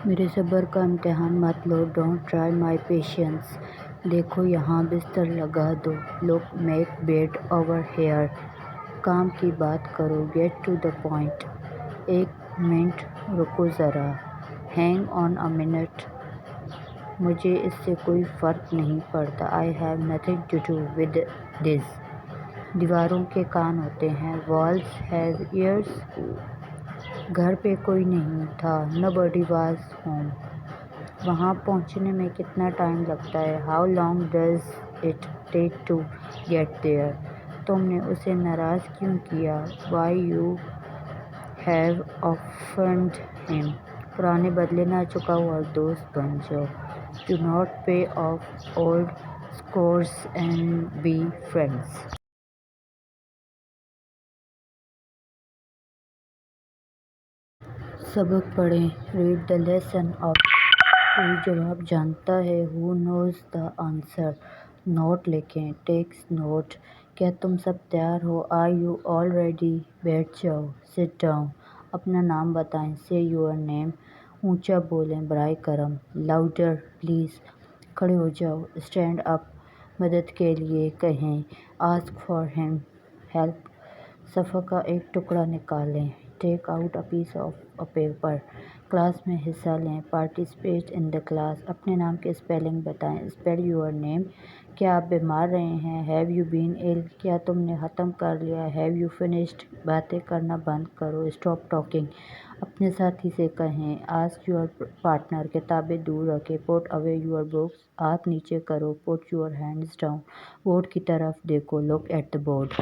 میرے صبر کا امتحان مت لو. Don't try my patience. دیکھو یہاں بستر لگا دو. Look make bed over here. کام کی بات کرو. Get to the point. ایک منٹ رکو ذرا. Hang on a minute. مجھے اس سے کوئی فرق نہیں پڑتا. I have nothing to do with this. دیواروں کے کان ہوتے ہیں. Walls have ears. گھر پہ کوئی نہیں تھا. Nobody was home. وہاں پہنچنے میں کتنا ٹائم لگتا ہے. How long does it take to get there. تم نے اسے ناراض کیوں کیا. وائی یو ہیو آفنڈ ہم. پرانے بدلے نہ چکاؤ اور دوست بن جاؤ. Do not pay off old scores and be friends. سبق پڑھیں. Read the lesson up. کوئی جواب جانتا ہے. Who knows the answer. Note لکھیں. Takes note. کیا تم سب تیار ہو. Are you all ready. بیٹھ جاؤ. Sit down. اپنا نام بتائیں. سے یور نیم. اونچا بولیں برائے کرم. Louder please. کھڑے ہو جاؤ. Stand up. مدد کے لیے کہیں. Ask for help. صفحہ کا ایک ٹکڑا نکالیں. Take out a piece of a paper. Class میں حصہ لیں. Participate in the class. اپنے نام کے اسپیلنگ بتائیں. Spell your name. کیا آپ بیمار رہے ہیں. Have you been ill. کیا تم نے ختم کر لیا. Have you finished. باتیں کرنا بند کرو. Stop talking. اپنے ساتھی سے کہیں. Ask your partner. کتابیں دور رکھیں. Put away your books. ہاتھ نیچے کرو. Put your hands down. Board کی طرف دیکھو. Look at the board.